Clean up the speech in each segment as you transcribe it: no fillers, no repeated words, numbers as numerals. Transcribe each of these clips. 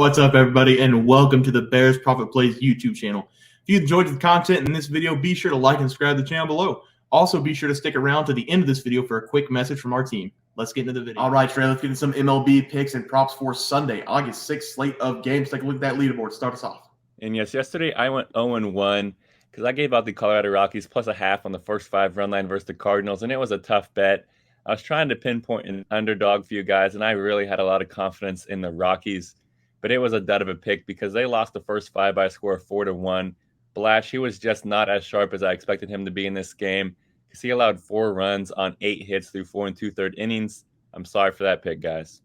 What's up, everybody, and welcome to the Bears Profit Plays YouTube channel. If you enjoyed the content in this video, be sure to like and subscribe to the channel below. Also, be sure to stick around to the end of this video for a quick message from our team. Let's get into the video. All right, Trey, let's get into some MLB picks and props for Sunday, August 6th slate of games. Take a look at that leaderboard. Start us off. And yes, yesterday I went 0-1 because I gave out the Colorado Rockies plus a half on the first 5 run line versus the Cardinals, and it was a tough bet. I was trying to pinpoint an underdog for you guys, and I really had a lot of confidence in the Rockies, but it was a dud of a pick because they lost the first 5 by a score of 4-1. Blash, he was just not as sharp as I expected him to be in this game because he allowed 4 runs on 8 hits through 4 2/3 innings. I'm sorry for that pick, guys.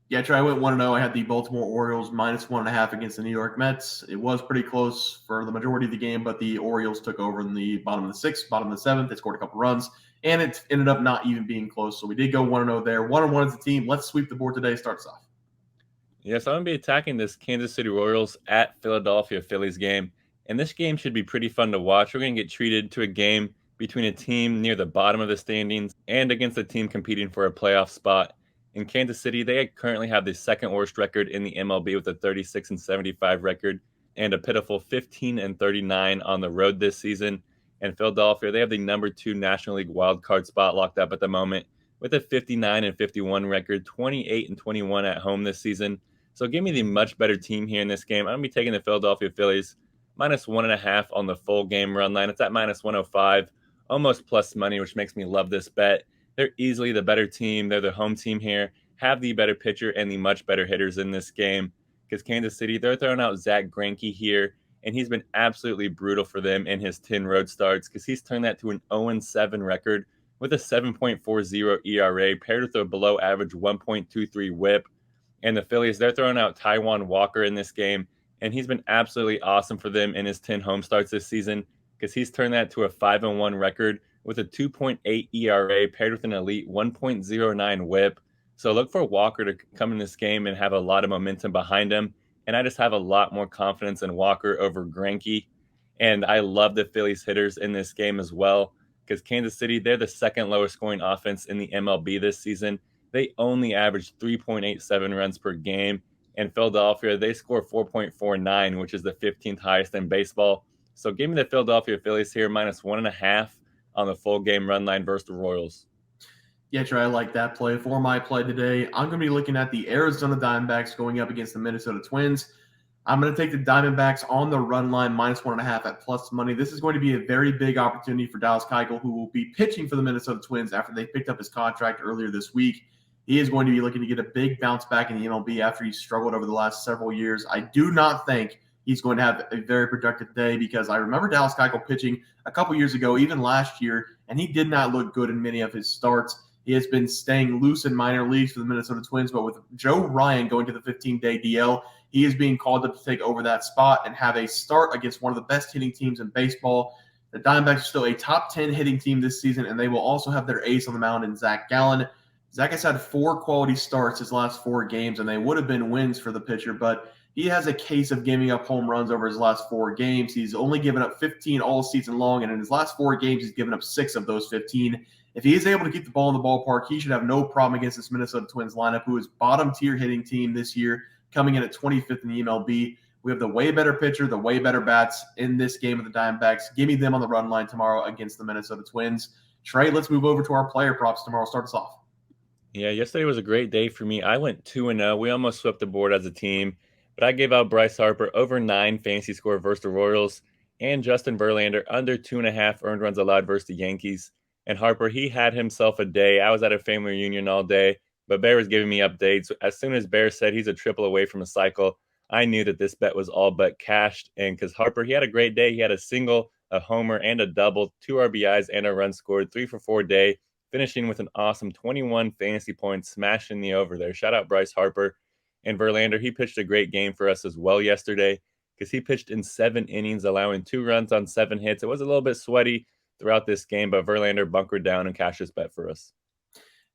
Yeah, Trey, I went 1-0. I had the Baltimore Orioles minus 1.5 against the New York Mets. It was pretty close for the majority of the game, but the Orioles took over in the bottom of the 6th, bottom of the 7th. They scored a couple runs, and it ended up not even being close. So we did go 1-0 there. 1-1 as a team. Let's sweep the board today. Starts off. Yes, I'm going to be attacking this Kansas City Royals at Philadelphia Phillies game, and this game should be pretty fun to watch. We're going to get treated to a game between a team near the bottom of the standings and against a team competing for a playoff spot. In Kansas City, they currently have the second worst record in the MLB with a 36-75 record and a pitiful 15-39 on the road this season. And Philadelphia, they have the number 2 National League wildcard spot locked up at the moment with a 59-51 record, 28-21 at home this season. So give me the much better team here in this game. I'm going to be taking the Philadelphia Phillies minus 1.5 on the full game run line. It's at minus 105, almost plus money, which makes me love this bet. They're easily the better team. They're the home team here, have the better pitcher and the much better hitters in this game because Kansas City, they're throwing out Zach Greinke here, and he's been absolutely brutal for them in his 10 road starts because he's turned that to an 0-7 record with a 7.40 ERA paired with a below average 1.23 whip. And the Phillies, they're throwing out Taijuan Walker in this game, and he's been absolutely awesome for them in his 10 home starts this season because he's turned that to a 5-1 record with a 2.8 ERA paired with an elite 1.09 whip. So look for Walker to come in this game and have a lot of momentum behind him. And I just have a lot more confidence in Walker over Greinke. And I love the Phillies hitters in this game as well because Kansas City, they're the second lowest scoring offense in the MLB this season. They only average 3.87 runs per game. And Philadelphia, they score 4.49, which is the 15th highest in baseball. So give me the Philadelphia Phillies here minus 1.5 on the full game run line versus the Royals. Yeah, Trey, I like that play. For my play today, I'm going to be looking at the Arizona Diamondbacks going up against the Minnesota Twins. I'm going to take the Diamondbacks on the run line minus 1.5 at plus money. This is going to be a very big opportunity for Dallas Keuchel, who will be pitching for the Minnesota Twins after they picked up his contract earlier this week. He is going to be looking to get a big bounce back in the MLB after he's struggled over the last several years. I do not think he's going to have a very productive day because I remember Dallas Keuchel pitching a couple years ago, even last year, and he did not look good in many of his starts. He has been staying loose in minor leagues for the Minnesota Twins, but with Joe Ryan going to the 15-day DL, he is being called up to take over that spot and have a start against one of the best hitting teams in baseball. The Diamondbacks are still a top 10 hitting team this season, and they will also have their ace on the mound in Zach Gallen. Zach has had 4 quality starts his last 4 games, and they would have been wins for the pitcher, but he has a case of giving up home runs over his last 4 games. He's only given up 15 all season long, and in his last 4 games, he's given up 6 of those 15. If he is able to keep the ball in the ballpark, he should have no problem against this Minnesota Twins lineup, who is bottom-tier hitting team this year, coming in at 25th in the MLB. We have the way better pitcher, the way better bats in this game with the Diamondbacks. Give me them on the run line tomorrow against the Minnesota Twins. Trey, let's move over to our player props tomorrow. Start us off. Yeah, yesterday was a great day for me. I went 2-0. We almost swept the board as a team, but I gave out Bryce Harper over 9 fantasy score versus the Royals and Justin Verlander under 2.5 earned runs allowed versus the Yankees. And Harper, he had himself a day. I was at a family reunion all day, but Bear was giving me updates. As soon as Bear said he's a triple away from a cycle, I knew that this bet was all but cashed. And because Harper, he had a great day. He had a single, a homer, and a double, 2 RBIs, and a run scored, 3 for 4 day, finishing with an awesome 21 fantasy points, smashing the over there. Shout out Bryce Harper. And Verlander, he pitched a great game for us as well yesterday because he pitched in 7 innings, allowing 2 runs on 7 hits. It was a little bit sweaty throughout this game, but Verlander bunkered down and cashed his bet for us.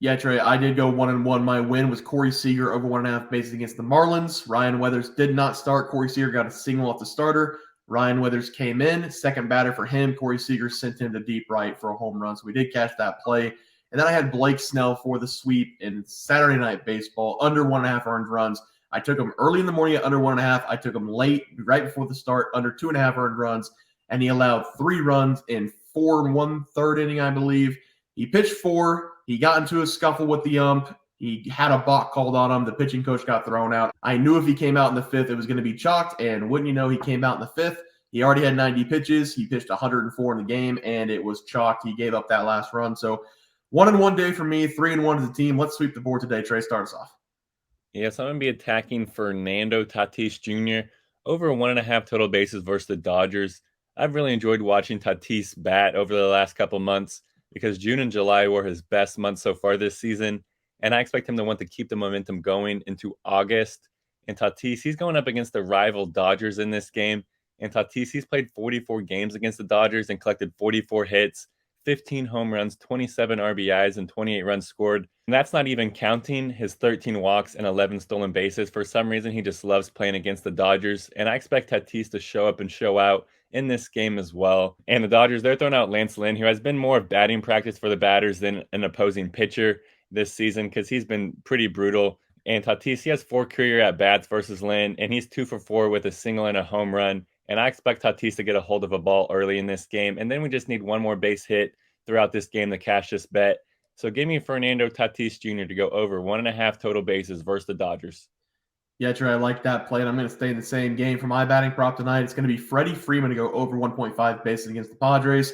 Yeah, Trey, I did go 1-1. My win was Corey Seager over 1.5 bases against the Marlins. Ryan Weathers did not start. Corey Seager got a single off the starter. Ryan Weathers came in, second batter for him. Corey Seager sent him to deep right for a home run, so we did catch that play. And then I had Blake Snell for the sweep in Saturday Night Baseball, under 1.5 earned runs. I took him early in the morning at under 1.5. I took him late, right before the start, under 2.5 earned runs, and he allowed 3 runs in 4 1/3 inning, I believe. He pitched 4. He got into a scuffle with the ump. He had a balk called on him. The pitching coach got thrown out. I knew if he came out in the 5th, it was going to be chalked, and wouldn't you know, he came out in the 5th. He already had 90 pitches. He pitched 104 in the game, and it was chalked. He gave up that last run. So 1-1 day for me, 3-1 as a team. Let's sweep the board today. Trey, start us off. Yes, I'm going to be attacking Fernando Tatis Jr. over 1.5 total bases versus the Dodgers. I've really enjoyed watching Tatis bat over the last couple months because June and July were his best months so far this season, and I expect him to want to keep the momentum going into August. And Tatis, he's going up against the rival Dodgers in this game. And Tatis, he's played 44 games against the Dodgers and collected 44 hits, 15 home runs, 27 RBIs, and 28 runs scored. And that's not even counting his 13 walks and 11 stolen bases. For some reason, he just loves playing against the Dodgers. And I expect Tatis to show up and show out in this game as well. And the Dodgers, they're throwing out Lance Lynn, who has been more of batting practice for the batters than an opposing pitcher this season because he's been pretty brutal. And Tatis, he has 4 career at-bats versus Lynn, and he's 2 for 4 with a single and a home run. And I expect Tatis to get a hold of a ball early in this game. And then we just need one more base hit throughout this game to cash this bet. So give me Fernando Tatis Jr. to go over 1.5 total bases versus the Dodgers. Yeah, Trey, I like that play, and I'm going to stay in the same game for my batting prop tonight. It's going to be Freddie Freeman to go over 1.5 bases against the Padres.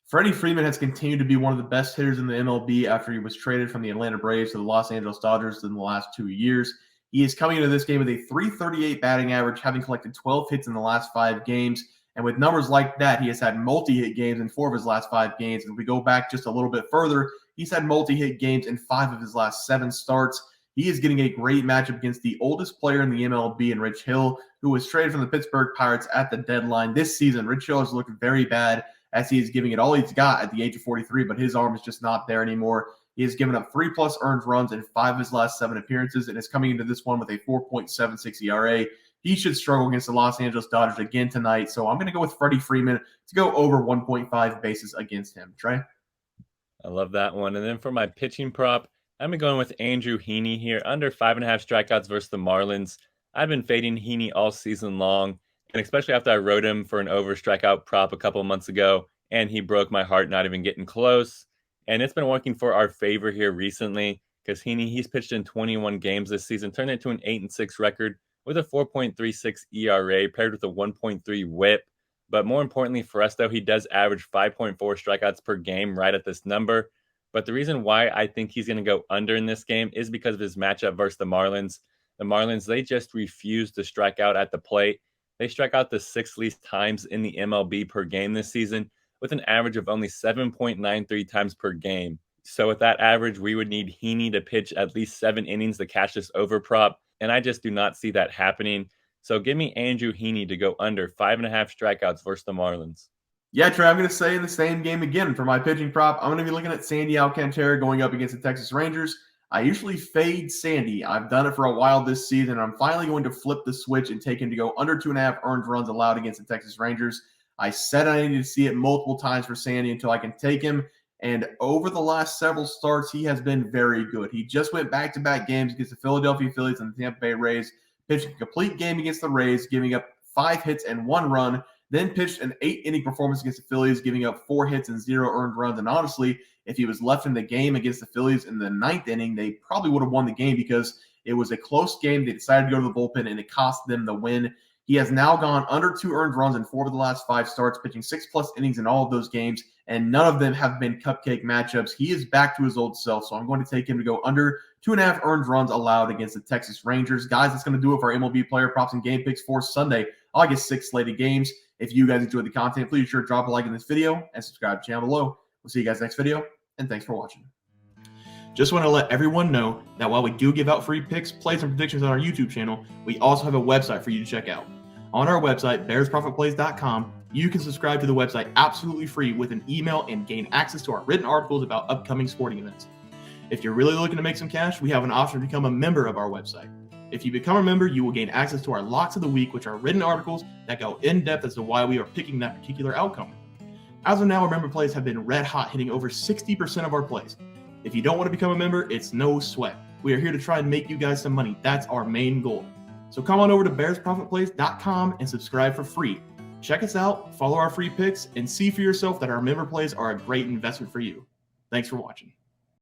Freddie Freeman has continued to be one of the best hitters in the MLB after he was traded from the Atlanta Braves to the Los Angeles Dodgers in the last 2 years. He is coming into this game with a .338 batting average, having collected 12 hits in the last 5 games. And with numbers like that, he has had multi-hit games in 4 of his last 5 games. And if we go back just a little bit further, he's had multi-hit games in 5 of his last 7 starts. He is getting a great matchup against the oldest player in the MLB, in Rich Hill, who was traded from the Pittsburgh Pirates at the deadline this season. Rich Hill has looked very bad as he is giving it all he's got at the age of 43, but his arm is just not there anymore. He has given up 3+ earned runs in 5 of his last 7 appearances and is coming into this one with a 4.76 ERA. He should struggle against the Los Angeles Dodgers again tonight, so I'm going to go with Freddie Freeman to go over 1.5 bases against him. Trey? I love that one. And then for my pitching prop, I'm going with Andrew Heaney here, under 5.5 strikeouts versus the Marlins. I've been fading Heaney all season long, and especially after I wrote him for an over strikeout prop a couple of months ago, and he broke my heart not even getting close. And it's been working for our favor here recently because Heaney, he's pitched in 21 games this season, turned it to an 8-6 record with a 4.36 ERA paired with a 1.3 whip. But more importantly for us, though, he does average 5.4 strikeouts per game right at this number. But the reason why I think he's going to go under in this game is because of his matchup versus the Marlins. The Marlins, they just refuse to strike out at the plate. They strike out the 6th least times in the MLB per game this season, with an average of only 7.93 times per game. So with that average, we would need Heaney to pitch at least 7 innings to cash this over prop, and I just do not see that happening. So give me Andrew Heaney to go under 5.5 strikeouts versus the Marlins. Yeah, Trey, I'm going to stay in the same game again for my pitching prop. I'm going to be looking at Sandy Alcantara going up against the Texas Rangers. I usually fade Sandy. I've done it for a while this season. I'm finally going to flip the switch and take him to go under 2.5 earned runs allowed against the Texas Rangers. I said I needed to see it multiple times for Sandy until I can take him. And over the last several starts, he has been very good. He just went back-to-back games against the Philadelphia Phillies and the Tampa Bay Rays, pitched a complete game against the Rays, giving up 5 hits and 1 run, then pitched an 8-inning performance against the Phillies, giving up 4 hits and 0 earned runs. And honestly, if he was left in the game against the Phillies in the 9th inning, they probably would have won the game because it was a close game. They decided to go to the bullpen, and it cost them the win. He has now gone under 2 earned runs in 4 of the last 5 starts, pitching 6+ innings in all of those games, and none of them have been cupcake matchups. He is back to his old self, so I'm going to take him to go under 2.5 earned runs allowed against the Texas Rangers. Guys, that's going to do it for our MLB player props and game picks for Sunday, August 6th slated games. If you guys enjoyed the content, please be sure to drop a like in this video and subscribe to the channel below. We'll see you guys next video, and thanks for watching. Just want to let everyone know that while we do give out free picks, plays, and predictions on our YouTube channel, we also have a website for you to check out. On our website, bearsprofitplays.com, you can subscribe to the website absolutely free with an email and gain access to our written articles about upcoming sporting events. If you're really looking to make some cash, we have an option to become a member of our website. If you become a member, you will gain access to our Locks of the Week, which are written articles that go in depth as to why we are picking that particular outcome. As of now, our member plays have been red hot, hitting over 60% of our plays. If you don't want to become a member, it's no sweat. We are here to try and make you guys some money. That's our main goal. So come on over to bearsprofitplays.com and subscribe for free. Check us out, follow our free picks, and see for yourself that our member plays are a great investment for you. Thanks for watching.